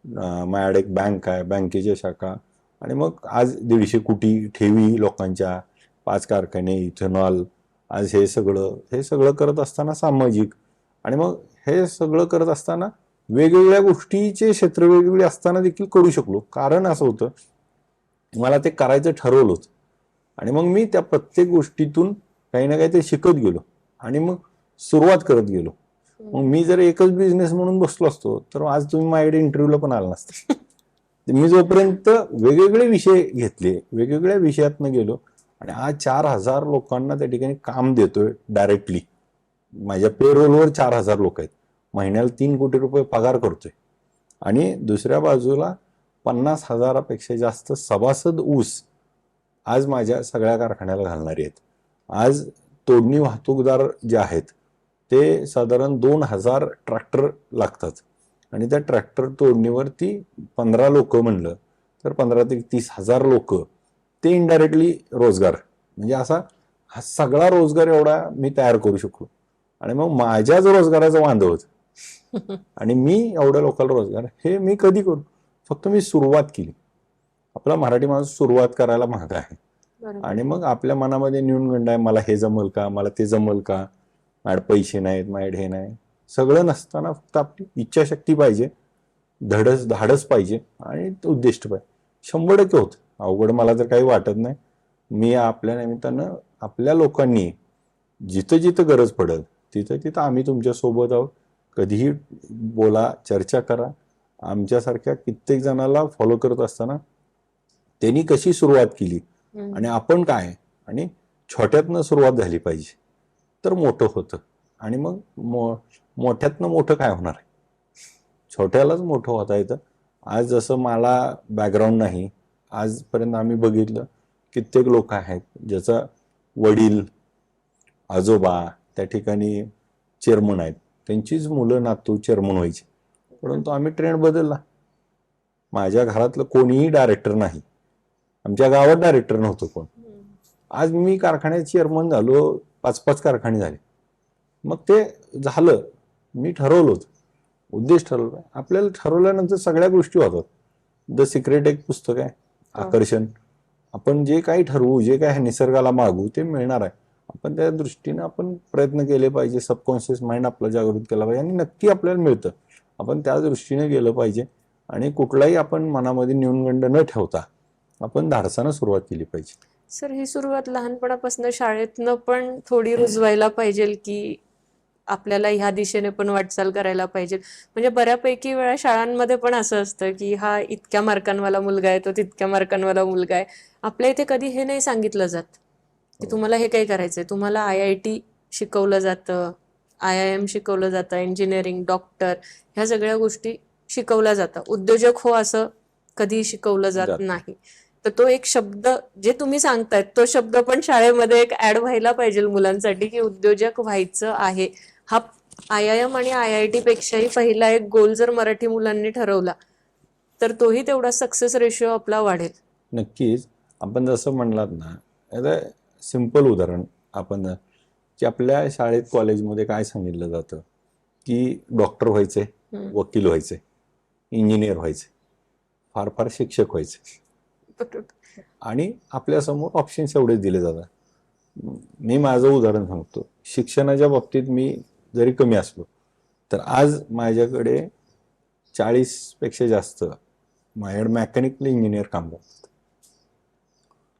माझ्याकडे एक बँक आहे, बँकेच्या शाखा, आणि मग आज 150 कोटी ठेवी लोकांच्या, 5 कारखाने, इथेनॉल, आज हे सगळं करत असताना सामाजिक, आणि मग हे सगळं करत असताना वेगवेगळ्या गोष्टीचे क्षेत्र वेगवेगळे असताना देखील करू शकलो. कारण असं होतं मला ते करायचं ठरवलं होतं. आणि मग मी त्या प्रत्येक गोष्टीतून काही ना काही ते शिकत गेलो आणि मग सुरुवात करत गेलो. मग मी जर एकच बिझनेस म्हणून बसलो असतो तर आज तुम्ही माझ्याकडे इंटरव्ह्यूला पण आला नसतं. मी जोपर्यंत वेगवेगळे विषय घेतले, वेगवेगळ्या विषयातनं गेलो आणि आज 4,000 लोकांना त्या ठिकाणी काम देतोय डायरेक्टली. माझ्या पेरोलवर 4,000 लोक आहेत. महिन्याला 3 कोटी रुपये पगार करतोय. आणि दुसऱ्या बाजूला 50,000पेक्षा जास्त सभासद ऊस आज माझ्या सगळ्या कारखान्याला घालणारे आहेत. आज तोडणी वाहतूकदार जे आहेत ते साधारण 2,000 ट्रॅक्टर लागतात. आणि त्या ट्रॅक्टर तोडणीवरती 15 लोक म्हणलं तर 15 ते 30,000 लोक ते इनडायरेक्टली रोजगार. म्हणजे असा हा सगळा रोजगार एवढा मी तयार करू शकलो. आणि मग माझ्याच रोजगाराचं वांदं होतं. आणि मी एवढ्या लोकांना रोजगार हे मी कधी करू? फक्त मी सुरुवात केली. आपला मराठी माणूस सुरुवात करायला महाग आहे. आणि मग आपल्या मनामध्ये न्यूनगंड आहे, मला हे जमल का, मला ते जमल का, माझ्याकडे पैसे नाहीत, माझ्याकडे हे नाही. सगळं नसताना फक्त आपली इच्छाशक्ती पाहिजे, धाडस पाहिजे आणि उद्दिष्ट पाहिजे. 100% होतं. अवघड मला तर काही वाटत नाही. मी आपल्या निमित्तानं आपल्या लोकांनी जिथं जिथं गरज पडेल तिथं तिथं आम्ही तुमच्या सोबत आहोत. कधीही बोला, चर्चा करा. आमच्यासारख्या कित्येक जणांना फॉलो करत असताना त्यांनी कशी सुरुवात केली आणि आपण काय, आणि छोट्यातनं सुरुवात झाली पाहिजे तर मोठं होतं. आणि मग मोठ्यातनं मोठं काय होणार आहे? छोट्यालाच मोठं होता येतं. आज जसं मला बॅकग्राऊंड नाही, आजपर्यंत आम्ही बघितलं कित्येक लोक आहेत ज्याचा वडील आजोबा त्या ठिकाणी चेअरमन आहेत, त्यांचीच मुलं नातू चेअरमन व्हायची. परंतु आम्ही ट्रेंड बदलला. माझ्या घरातलं कोणीही डायरेक्टर नाही, आमच्या गावात डायरेक्टर नव्हतं कोण. आज मी कारखान्यात चेअरमन झालो, 5-5 कारखाने झाले. मग ते झालं, मी ठरवलं होतं, उद्देश ठरवलं. आपल्याला ठरवल्यानंतर सगळ्या गोष्टी होतात. द सिक्रेट एक पुस्तक आहे, आकर्षण. आपण जे काही ठरवू, जे काही निसर्गाला मागू ते मिळणार आहे. आपण त्या दृष्टीने आपण प्रयत्न केले पाहिजे. सबकॉन्शियस माइंड आपला जागृत केला पाहिजे आणि नक्की आपल्याला मिळतं. आपण त्या दृष्टीने गेलं पाहिजे. आणि कुठलाही आपण मनामध्ये न्यूनगंड न ठेवता आपण धाडसानं सुरुवात केली पाहिजे. सर, ही सुरुवात लहानपणापासून शाळेतनं पण थोडी रुजवायला पाहिजे की आपल्याला ह्या दिशेने पण वाटचाल करायला पाहिजे. म्हणजे बऱ्यापैकी वेळा शाळांमध्ये पण असं असतं की हा इतक्या मार्कांवाला मुलगा आहे, तो तितक्या मार्कांवाला मुलगा आहे. आपल्या इथे कधी हे नाही सांगितलं जात की तुम्हाला हे काही करायचंय. तुम्हाला IIT शिकवलं जातं, IIM शिकवलं जातं, इंजिनिअरिंग, डॉक्टर, ह्या सगळ्या गोष्टी शिकवल्या जातात. उद्योजक हो असं कधी शिकवलं जात नाही. तर तो एक शब्द जे तुम्ही सांगतायत तो शब्द पण शाळेमध्ये एक ऍड व्हायला पाहिजे मुलांसाठी की उद्योजक व्हायचं आहे. हा IIM आणि IIT पेक्षाही पहिला एक गोल जर मराठी मुलांनी ठरवला तर तोही तेवढा सक्सेस रेशिओ आपला वाढेल. नक्कीच. आपण जसं म्हणलात ना, आता सिंपल उदाहरण आपण की आपल्या शाळेत कॉलेजमध्ये काय सांगितलं जातं की डॉक्टर व्हायचे, वकील व्हायचे, इंजिनियर व्हायचे, फार फार शिक्षक व्हायचे. आणि आपल्यासमोर ऑप्शन्स एवढेच दिले जातात. मी माझं उदाहरण सांगतो. शिक्षणाच्या बाबतीत मी जरी कमी असलो तर आज माझ्याकडे 40पेक्षा जास्त माझ्याकडे मेकॅनिकल इंजिनियर काम करतात.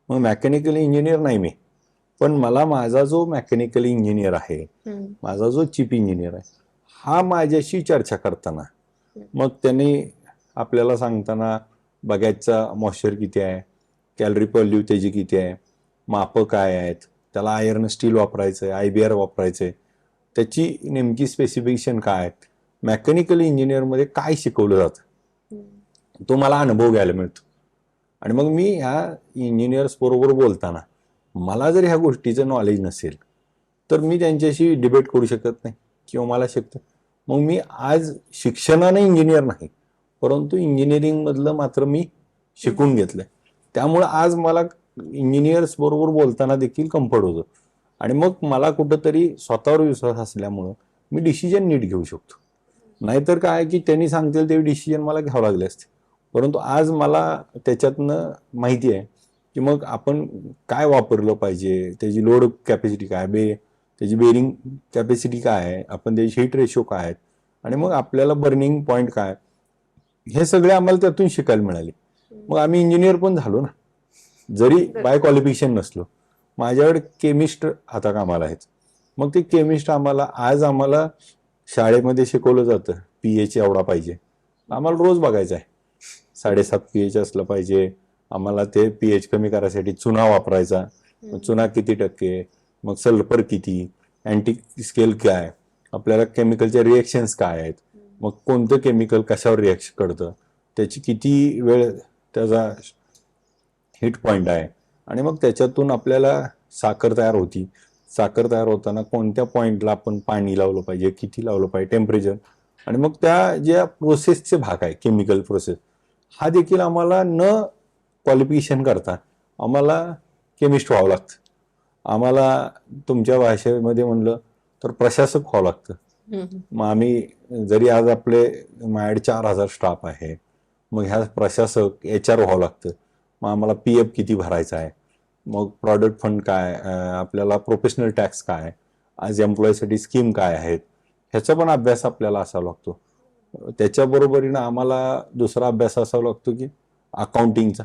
मग मेकॅनिकल इंजिनियर नाही मी, पण मला माझा जो मेकॅनिकल इंजिनियर आहे, माझा जो चीफ इंजिनियर आहे, हा माझ्याशी चर्चा करताना मग त्यांनी आपल्याला सांगताना बघायचा मॉइश्चर किती आहे, कॅलरी पर लीव्ह त्याची किती आहे, मापं काय आहेत, त्याला आयर्न स्टील वापरायचं आहे, IBR वापरायचं आहे, त्याची नेमकी स्पेसिफिकेशन काय आहेत, मेकॅनिकल इंजिनियरमध्ये काय शिकवलं जातं, तो मला अनुभव घ्यायला मिळतो. आणि मग मी ह्या इंजिनियर्स बरोबर बोलताना मला जर ह्या गोष्टीचं नॉलेज नसेल तर मी त्यांच्याशी डिबेट करू शकत नाही किंवा मला शिकतं. मग मी आज शिक्षणाने इंजिनियर नाही, परंतु इंजिनिअरिंगमधलं मात्र मी शिकून घेतलंय. त्यामुळं आज मला इंजिनियर्स बरोबर बोलताना देखील कम्फर्ट होतं. आणि मग मला कुठंतरी स्वतःवर विश्वास असल्यामुळं मी डिसिजन नीट घेऊ शकतो. नाहीतर काय की त्यांनी सांगतील ते डिसिजन मला घ्यावं लागले असते. परंतु आज मला त्याच्यातनं माहिती आहे की मग आपण काय वापरलं पाहिजे, त्याची लोड कॅपॅसिटी काय, त्याची बेरिंग कॅपॅसिटी काय आहे, आपण त्याची हीट रेशो काय आहेत, आणि मग आपल्याला बर्निंग पॉईंट काय, हे सगळे आम्हाला त्यातून शिकायला मिळाले. मग आम्ही इंजिनियर पण झालो ना, जरी बाय क्वालिफिकेशन नसलो. माझ्याकडे केमिस्ट आता कामाला आहेत. मग ते केमिस्ट आम्हाला शाळेमध्ये शिकवलं जातं pH एवढा पाहिजे, आम्हाला रोज बघायचं आहे. 7.5 pH असलं पाहिजे. आम्हाला ते pH कमी करायसाठी चुना वापरायचा. चुना किती टक्के, मग सल्फर किती, अँटी स्केल काय, आपल्याला केमिकलच्या रिएक्शन्स काय आहेत, मग कोणतं केमिकल कशावर रिॲक्शन करतं, त्याची किती वेळ त्याचा हिट पॉईंट आहे, आणि मग त्याच्यातून आपल्याला साखर तयार होती. साखर तयार होताना कोणत्या पॉईंटला आपण पाणी लावलं पाहिजे, किती लावलं पाहिजे, टेम्परेचर, आणि मग त्या ज्या प्रोसेसचे भाग आहे केमिकल प्रोसेस, हा देखील आम्हाला न क्वालिफिकेशन करता आम्हाला केमिस्ट व्हावं लागतं. आम्हाला तुमच्या भाषेमध्ये म्हणलं तर प्रशासक व्हावं लागतं. मग आम्ही जरी आज माझ्याकडे 4,000 स्टाफ आहे, मग ह्या प्रशासक HR व्हावं लागतं. मग आम्हाला PF किती भरायचा आहे, मग प्रॉडक्ट फंड काय, आपल्याला प्रोफेशनल टॅक्स काय, आज एम्प्लॉयसाठी स्कीम काय आहेत, ह्याचा पण अभ्यास आपल्याला असावा लागतो. त्याच्याबरोबरीनं आम्हाला दुसरा अभ्यास असावा लागतो की अकाउंटिंगचा.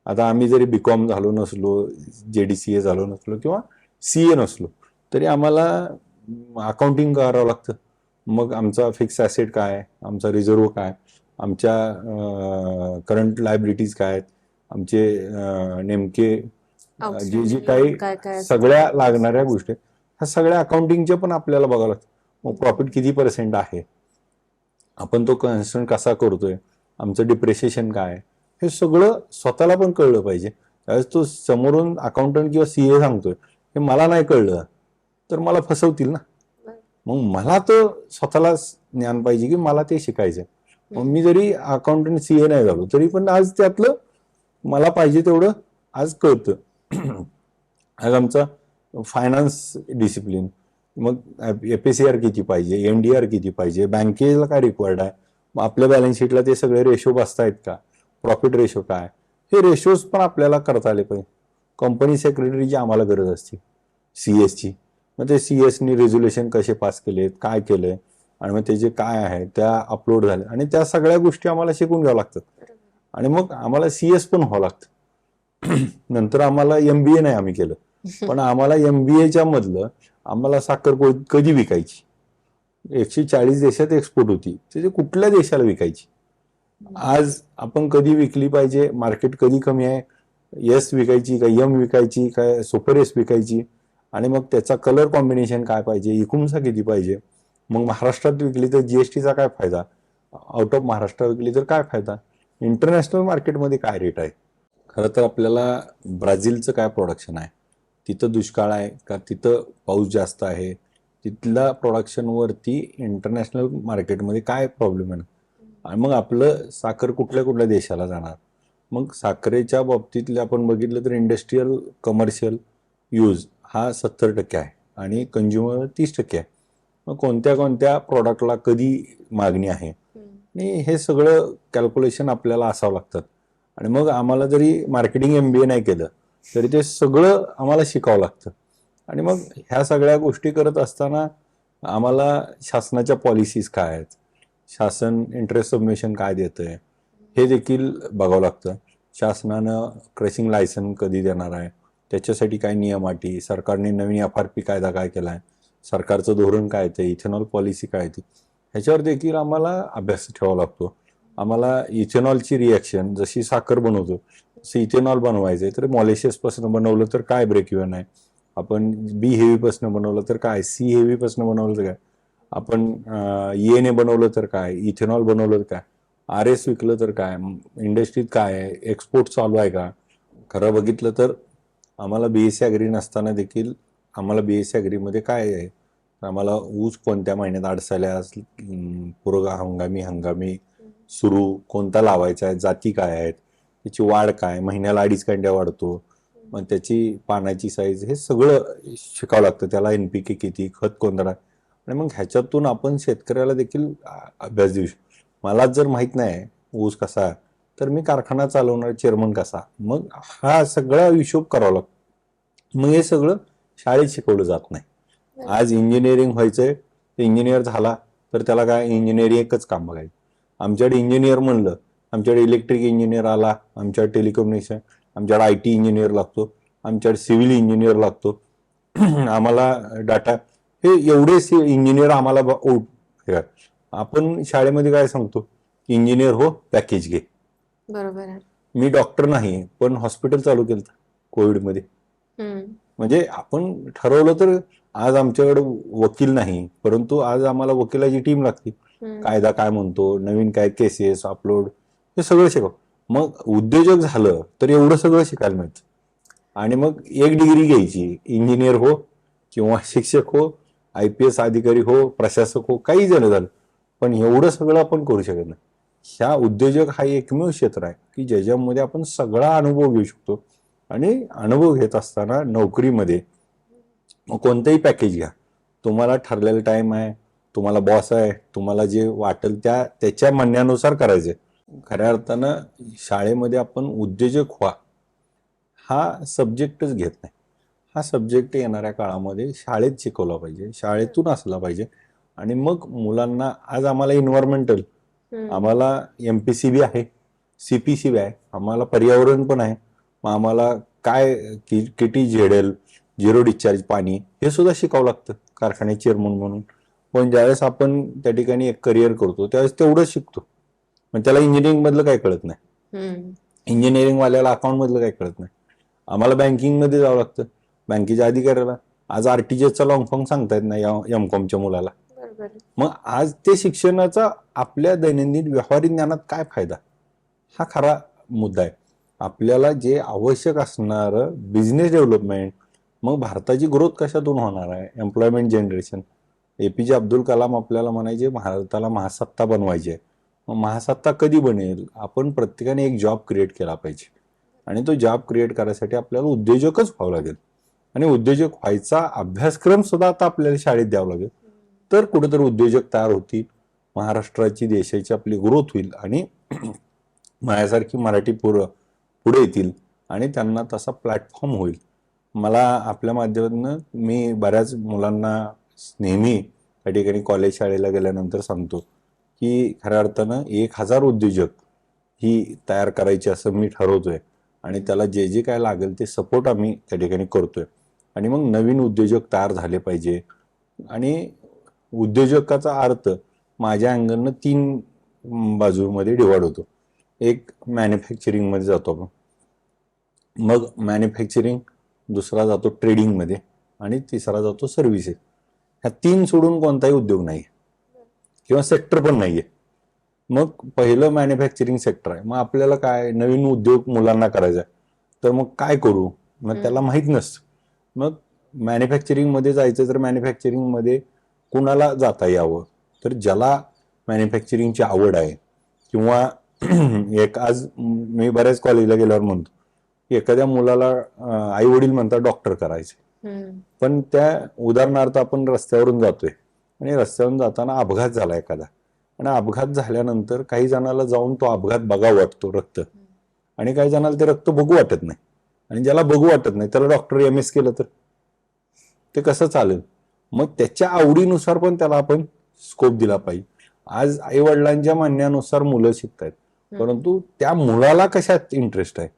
आता आम्ही जरी BCom झालो नसलो, JDCA झालो नसलो किंवा CA नसलो, तरी आम्हाला अकाउंटिंग करावं लागतं. मग आमचा फिक्स ॲसेट काय, आमचा रिझर्व काय, आमच्या करंट लायबिलिटीज काय आहेत, आमचे नेमके जे काही सगळ्या लागणाऱ्या गोष्टी, ह्या सगळ्या अकाउंटिंगच्या पण आपल्याला बघावं लागतं. मग प्रॉफिट किती % आहे, आपण तो कन्सर्न कसा करतोय, आमचं डिप्रिसिएशन काय, हे सगळं स्वतःला पण कळलं पाहिजे. त्यावेळेस तो समोरून अकाउंटंट किंवा CA सांगतोय हे मला नाही कळलं तर मला फसवतील ना. मग मला तर स्वतःला ज्ञान पाहिजे की मला ते शिकायचं. मग मी जरी अकाउंटंट CA नाही झालो तरी पण आज त्यातलं मला पाहिजे तेवढं आज कळतं. आज आमचा फायनान्स डिसिप्लिन, मग FACR किती पाहिजे, NDR किती पाहिजे, बँकेला काय रिक्वायर्ड आहे, मग आपल्या बॅलन्स शीटला ते सगळे रेशो बसतायत का, प्रॉफिट रेशो काय, हे रेशोज पण आपल्याला करता आले पाहिजे. कंपनी सेक्रेटरीची आम्हाला गरज असते, CS ची. मग ते CSनी रेझोल्युशन कसे पास केलेत, काय केलंय, आणि मग त्याचे काय आहे त्या अपलोड झाले, आणि त्या सगळ्या गोष्टी आम्हाला शिकून घ्याव्या लागतात. आणि मग आम्हाला CS पण व्हावं लागतं. नंतर आम्हाला MBA नाही आम्ही केलं, पण आम्हाला MBAच्या मधलं आम्हाला साखर कधी विकायची, 140 देशात एक्सपोर्ट होती, त्याचे कुठल्या देशाला विकायची, आज आपण कधी विकली पाहिजे, मार्केट कधी कमी आहे, S विकायची का M विकायची काय सुपर S विकायची, आणि मग त्याचा कलर कॉम्बिनेशन काय पाहिजे, इकुमसा किती पाहिजे, मग महाराष्ट्रात विकली तर GSTचा काय फायदा, आउट ऑफ महाराष्ट्र विकली तर काय फायदा, इंटरनॅशनल मार्केटमध्ये काय रेट आहे. खरं तर आपल्याला ब्राझीलचं काय प्रोडक्शन आहे, तिथं दुष्काळ आहे का तिथं पाऊस जास्त आहे, तिथल्या प्रोडक्शनवरती इंटरनॅशनल मार्केटमध्ये काय प्रॉब्लेम आहे, आणि मग आपलं साखर कुठल्या कुठल्या देशाला जाणार. मग साखरेच्या बाबतीतले आपण बघितलं तर इंडस्ट्रीयल कमर्शियल यूज हा 70% आहे आणि कंझ्युमर 30% आहे. मग कोणत्या कोणत्या प्रॉडक्टला कधी मागणी आहे, आणि हे सगळं कॅल्क्युलेशन आपल्याला असावं लागतं. आणि मग आम्हाला जरी मार्केटिंग MBA नाही केलं तरी ते सगळं आम्हाला शिकावं लागतं. आणि मग ह्या सगळ्या गोष्टी करत असताना आम्हाला शासनाच्या पॉलिसीज काय आहेत, शासन इंटरेस्ट सबमिशन काय देतंय हे देखील बघावं लागतं. शासनानं क्रशिंग लायसन कधी देणार आहे, त्याच्यासाठी काय नियम अटी, सरकारने नवीन FRP कायदा काय केलाय, सरकारचं धोरण काय ते, इथेनॉल पॉलिसी काय ती, ह्याच्यावर देखील आम्हाला अभ्यास ठेवावा लागतो. आम्हाला इथेनॉलची रिॲक्शन जशी साखर बनवतो तसं इथेनॉल बनवायचंय तर मॉलिशियस पासून बनवलं तर काय ब्रेक इव्हन आहे, आपण बी हेवी पासून बनवलं तर काय, सी हेवी पासून बनवलं तर काय, आपण ENA बनवलं तर काय, इथेनॉल बनवलं तर काय, RS विकलं तर काय, इंडस्ट्रीत काय आहे, एक्सपोर्ट चालू आहे का. खरं बघितलं तर आम्हाला BSc ॲग्री नसताना देखील आम्हाला BSc ॲग्रीमध्ये काय आहे, आम्हाला ऊस कोणत्या महिन्यात अडसाल्यास, पुरगा हंगामी सुरू कोणता लावायचा आहे, जाती काय आहेत, त्याची वाढ काय, महिन्याला 2.5 कांड्या वाढतो, मग त्याची पानाची साईज, हे सगळं शिकावं लागतं. त्याला NPK किती, खत कोणतं, आणि मग ह्याच्यातून आपण शेतकऱ्याला देखील अभ्यास देऊ शकतो. मला जर माहित नाही ऊस कसा तर मी कारखाना चालवणार चेअरमन कसा, मग हा सगळा हिशोब करावा लागतो. मग हे सगळं शाळेत शिकवलं जात नाही. आज इंजिनिअरिंग व्हायचंय, इंजिनियर झाला तर त्याला काय इंजिनिअरिंग एकच काम बघायचं. आमच्याकडे इंजिनियर म्हणलं, आमच्याकडे इलेक्ट्रिक इंजिनियर आला, आमच्याकडे टेलिकम्युनिकेशन, आमच्याकडे IT इंजिनियर लागतो, आमच्याकडे सिव्हिल इंजिनियर लागतो, आम्हाला डाटा, हे एवढे इंजिनियर आम्हाला आपण शाळेमध्ये काय सांगतो, इंजिनियर हो पॅकेज घे. बरोबर आहे. मी डॉक्टर नाही पण हॉस्पिटल चालू केलं कोविडमध्ये. म्हणजे आपण ठरवलं तर आज आमच्याकडे वकील नाही, परंतु आज आम्हाला वकिलाची टीम लागते. कायदा काय म्हणतो, नवीन काय केसेस अपलोड, हे सगळं शिकव. मग उद्योजक झालं तर एवढं सगळं शिकायला मिळतं. आणि मग एक डिग्री घ्यायची, इंजिनियर हो किंवा शिक्षक हो, IPS अधिकारी हो, प्रशासक हो, काही जण झालं, पण एवढं सगळं आपण करू शकत नाही. ह्या उद्योजक हा एकमेव क्षेत्र आहे की ज्याच्यामध्ये आपण सगळा अनुभव घेऊ शकतो. आणि अनुभव घेत असताना नोकरीमध्ये कोणतंही पॅकेज घ्या, तुम्हाला ठरलेला टाइम आहे, तुम्हाला बॉस आहे, तुम्हाला जे वाटेल त्याच्या म्हणण्यानुसार करायचंय. खऱ्या अर्थानं शाळेमध्ये आपण उद्योजक व्हा हा सब्जेक्टच घेत नाही. हा सब्जेक्ट येणाऱ्या काळामध्ये शाळेत शिकवला पाहिजे, शाळेतून असला पाहिजे. आणि मग मुलांना, आज आम्हाला इन्व्हायरमेंटल, आम्हाला MPCB आहे, CPCB आहे, आम्हाला पर्यावरण पण आहे, मग आम्हाला काय किती झेडेल, झिरो डिस्चार्ज पाणी, हे सुद्धा शिकावं लागतं कारखान्यात चेअरमन म्हणून. पण ज्यावेळेस आपण त्या ठिकाणी एक करिअर करतो त्यावेळेस तेवढंच शिकतो, पण त्याला इंजिनिअरिंग मधलं काही कळत नाही. इंजिनिअरिंग वाल्याला अकाउंट मधलं काही कळत नाही. आम्हाला बँकिंग मध्ये जावं लागतं, बँकेच्या अधिकाऱ्याला आज RTGSचा लॉंग फॉर्म सांगता येत नाही MCOMच्या मुलाला. मग आज ते शिक्षणाचा आपल्या दैनंदिन व्यावहारिक ज्ञानात काय फायदा, हा खरा मुद्दा आहे. आपल्याला जे आवश्यक असणारं बिझनेस डेव्हलपमेंट, मग भारताची ग्रोथ कशातून होणार आहे, employment generation. APJ Abdul Kalam आपल्याला म्हणायचे भारताला महासत्ता बनवायची आहे. मग महासत्ता कधी बनेल, आपण प्रत्येकाने एक जॉब क्रिएट केला पाहिजे. आणि तो जॉब क्रिएट करायसाठी आपल्याला उद्योजकच व्हावं लागेल. आणि उद्योजक व्हायचा अभ्यासक्रम सुद्धा आता आपल्याला शाळेत द्यावा लागेल, तर कुठेतरी उद्योजक तयार होतील, महाराष्ट्राची देशाची आपली ग्रोथ होईल, आणि माझ्यासारखी मराठी पुढे येतील, आणि त्यांना तसा प्लॅटफॉर्म होईल. मला आपल्या माध्यमातून मी बऱ्याच मुलांना नेहमी त्या ठिकाणी कॉलेज शाळेला गेल्यानंतर सांगतो की खऱ्या अर्थानं 1000 उद्योजक ही तयार करायची असं मी ठरवतोय, आणि त्याला जे जे काय लागेल ते सपोर्ट आम्ही त्या ठिकाणी करतोय. आणि मग नवीन उद्योजक तयार झाले पाहिजे. आणि उद्योजकाचा अर्थ माझ्या अँगलनं 3 बाजूमध्ये डिवाइड होतो. एक मॅन्युफॅक्चरिंग मध्ये जातो आपण, मग मॅन्युफॅक्चरिंग, दुसरा जातो ट्रेडिंग मध्ये, आणि तिसरा जातो सर्व्हिसेस. ह्या 3 सोडून कोणताही उद्योग नाही किंवा सेक्टर पण नाहीये. मग पहिलं मॅन्युफॅक्चरिंग सेक्टर आहे. मग आपल्याला काय नवीन उद्योग मुलांना करायचा आहे, तर मग काय करू, मग त्याला माहित नसतं. मग मॅन्युफॅक्चरिंग मध्ये जायचं तर मॅन्युफॅक्चरिंग मध्ये कुणाला जाता यावं, तर ज्याला मॅन्युफॅक्चरिंगची आवड आहे, किंवा एक आज मी बऱ्याच कॉलेजला गेल्यावर म्हणतो की एखाद्या मुलाला आई वडील म्हणतात डॉक्टर करायचे, पण त्या उदाहरणार्थ आपण रस्त्यावरून जातोय आणि रस्त्यावरून जाताना अपघात झाला एखादा, आणि अपघात झाल्यानंतर काही जणाला जाऊन तो अपघात बघा वाटतो रक्त, आणि काही जणाला ते रक्त बघू वाटत नाही. आणि ज्याला बघू वाटत नाही त्याला डॉक्टर MS केलं तर ते कसं चालेल? मग त्याच्या आवडीनुसार पण त्याला आपण स्कोप दिला पाहिजे. आज आई वडिलांच्या म्हणण्यानुसार मुलं शिकतायत, परंतु त्या मुलाला कशात इंटरेस्ट आहे,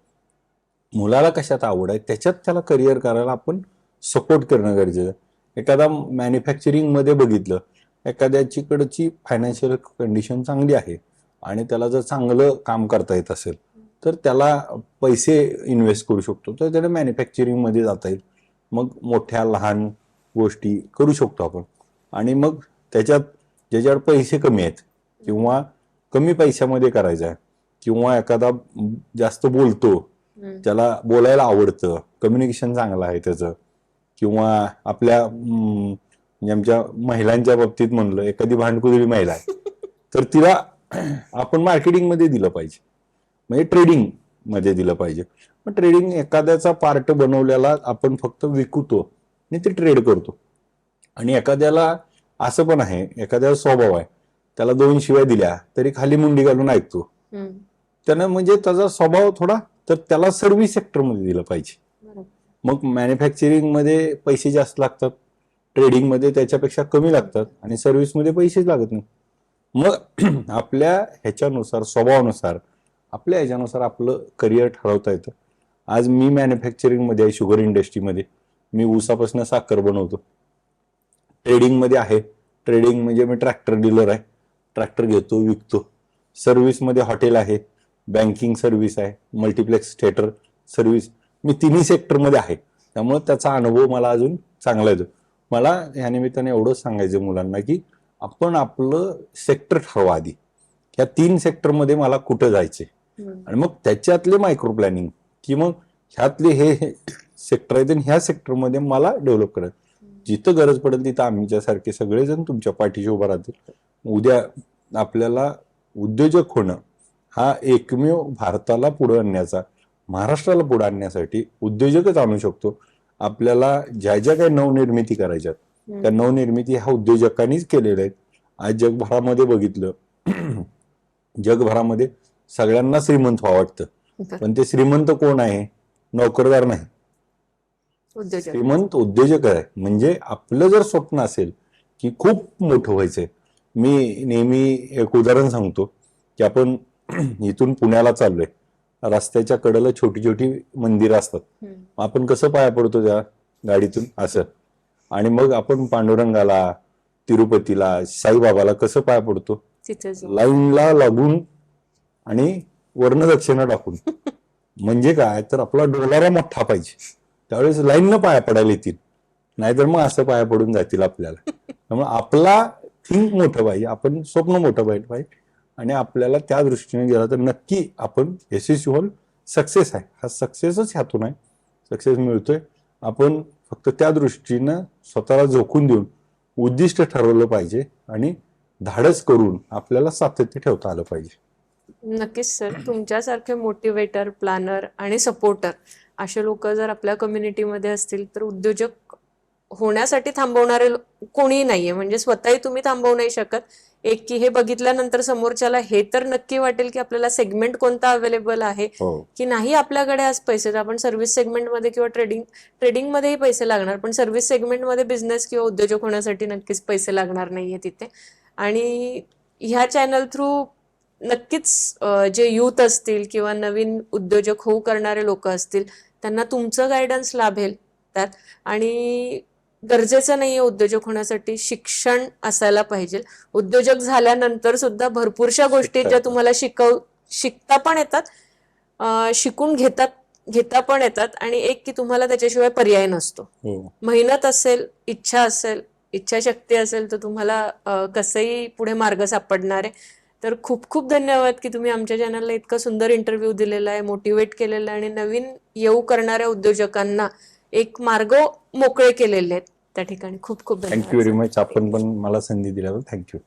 मुलाला कशात आवड आहे, त्याच्यात त्याला करिअर करायला आपण सपोर्ट करणं गरजेचं आहे. एखादा मॅन्युफॅक्चरिंग मध्ये बघितलं, एखाद्याच्याकडची फायनान्शियल कंडिशन चांगली आहे आणि त्याला जर चांगलं काम करता येत असेल तर त्याला पैसे इन्व्हेस्ट करू शकतो, तर त्याला मॅन्युफॅक्चरिंग मध्ये जाता येईल. मग मोठ्या लहान गोष्टी करू शकतो आपण. आणि मग त्याच्यात ज्याच्यावर पैसे कमी आहेत किंवा कमी पैशामध्ये करायचं आहे किंवा एखादा जास्त बोलतो, त्याला बोलायला आवडतं, कम्युनिकेशन चांगलं आहे त्याचं, किंवा आपल्या म्हणजे आमच्या महिलांच्या बाबतीत म्हणलं, एखादी भांडकुदळी महिला आहे तर तिला आपण मार्केटिंग मध्ये दिलं पाहिजे, म्हणजे ट्रेडिंग मध्ये दिलं पाहिजे. मग ट्रेडिंग एखाद्याचा पार्ट बनवलेला आपण फक्त विकतो आणि ते ट्रेड करतो. आणि एखाद्याला असं पण आहे, एखाद्याचा स्वभाव आहे, त्याला 2 शिव्या दिल्या तरी खाली मुंडी घालून ऐकतो. त्यानं म्हणजे त्याचा स्वभाव थोडा, तर त्याला सर्व्हिस सेक्टरमध्ये दिलं पाहिजे. मग मॅन्युफॅक्चरिंग मध्ये पैसे जास्त लागतात, ट्रेडिंग मध्ये त्याच्यापेक्षा कमी लागतात आणि सर्व्हिसमध्ये पैसेच लागत नाही. मग आपल्या ह्याच्यानुसार, स्वभावानुसार, आपल्या ह्याच्यानुसार आपलं करिअर ठरवता येतं. आज मी मॅन्युफॅक्चरिंग मध्ये आहे, शुगर इंडस्ट्रीमध्ये. मी ऊसापासून साखर बनवतो. ट्रेडिंग मध्ये आहे, ट्रेडिंग म्हणजे मी ट्रॅक्टर डीलर आहे, ट्रॅक्टर घेतो विकतो. सर्व्हिस मध्ये हॉटेल आहे, बँकिंग सर्व्हिस आहे, मल्टिप्लेक्स थिएटर सर्व्हिस, मी तिन्ही सेक्टरमध्ये आहे. त्यामुळे त्याचा अनुभव मला अजून चांगला येतो. मला या निमित्ताने एवढंच सांगायचं मुलांना की आपण आपलं सेक्टर ठरवा आधी, या 3 सेक्टरमध्ये मला कुठं जायचे, आणि मग त्याच्यातले मायक्रो प्लॅनिंग की मग ह्यातले हे सेक्टर आहेत आणि ह्या सेक्टरमध्ये मला डेव्हलप करायचं. जिथं गरज पडेल तिथं आमच्यासारखे सगळेजण तुमच्या पाठीशी उभा राहतील. उद्या आपल्याला उद्योजक होणं हा एकमेव भारताला पुढे आणण्याचा, महाराष्ट्राला पुढे आणण्यासाठी उद्योजकच आणू शकतो. आपल्याला ज्या ज्या काही नवनिर्मिती करायच्यात त्या नवनिर्मिती ह्या उद्योजकांनीच केलेल्या आहेत. आज जगभरामध्ये बघितलं, जगभरामध्ये सगळ्यांना श्रीमंत व्हावं वाटतं, पण ते श्रीमंत कोण आहे? नोकरदार नाही, श्रीमंत उद्योजक आहे. म्हणजे आपलं जर स्वप्न असेल की खूप मोठं व्हायचंय, मी नेहमी एक उदाहरण सांगतो की आपण इथून पुण्याला चाललोय, रस्त्याच्या कडेला छोटी छोटी मंदिरं असतात, आपण कसं पाया पडतो त्या गाडीतून असं, आणि मग आपण पांडुरंगाला, तिरुपतीला, साईबाबाला कसं पाया पडतो? लाईनला लागून आणि वर्ण दक्षिणा टाकून. म्हणजे काय, तर आपला डोलारा मोठा पाहिजे, त्यावेळेस लाईननं पाया पडायला येतील, नाहीतर मग असं पाया पडून जातील आपल्याला. त्यामुळे आपला थिंक मोठं पाहिजे, आपण स्वप्न मोठं पाहिजे, आणि आपल्याला त्या दृष्टीने गेला तर नक्की आपण यशस्वी होईल. सक्सेस आहे, हा सक्सेसच ह्यातून आहे, सक्सेस मिळतोय. आपण फक्त त्या दृष्टीनं स्वतःला झोकून देऊन उद्दिष्ट ठरवलं पाहिजे आणि धाडस करून आपल्याला सातत्य ठेवता आलं पाहिजे. नक्कीच सर, तुमच्यासारखे मोटिवेटर, प्लॅनर आणि सपोर्टर असे लोक जर आपल्या कम्युनिटीमध्ये असतील तर उद्योजक होण्यासाठी थांबवणारे कोणीही नाहीये. म्हणजे स्वतःही तुम्ही थांबवू नाही शकत. एक की हे बघितल्यानंतर समोरच्याला हे तर नक्की वाटेल की आपल्याला सेगमेंट कोणता अवेलेबल आहे की नाही. आपल्याकडे आज पैसे, आपण सर्व्हिस सेगमेंटमध्ये किंवा ट्रेडिंग मध्येही पैसे लागणार, पण सर्व्हिस सेगमेंटमध्ये बिझनेस किंवा उद्योजक होण्यासाठी नक्कीच पैसे लागणार नाहीये तिथे. आणि ह्या चॅनल थ्रू नक्कीच जे युथ असतील किंवा नवीन उद्योजक होऊ करणारे लोक असतील त्यांना तुमचं गायडन्स लाभेल त्यात. आणि गरजेचं नाहीये उद्योजक होण्यासाठी शिक्षण असायला पाहिजे. उद्योजक झाल्यानंतर सुद्धा भरपूरशा गोष्टी ज्या तुम्हाला शिकता पण येतात, शिकून घेता पण येतात, आणि एक की तुम्हाला त्याच्याशिवाय पर्याय नसतो. मेहनत असेल, इच्छा असेल, इच्छाशक्ती असेल तर तुम्हाला कसंही पुढे मार्ग सापडणार आहे. तर खूप खूप धन्यवाद की तुम्ही आमच्या चॅनलला इतका सुंदर इंटरव्ह्यू दिलेला आहे, मोटिवेट केलेला आहे, आणि नवीन येऊ करणाऱ्या उद्योजकांना एक मार्ग मोकळे केलेले आहेत त्या ठिकाणी. खूप खूप धन्यवाद. Thank you very much. आपण पण मला संधी दिल्याबद्दल थँक्यू.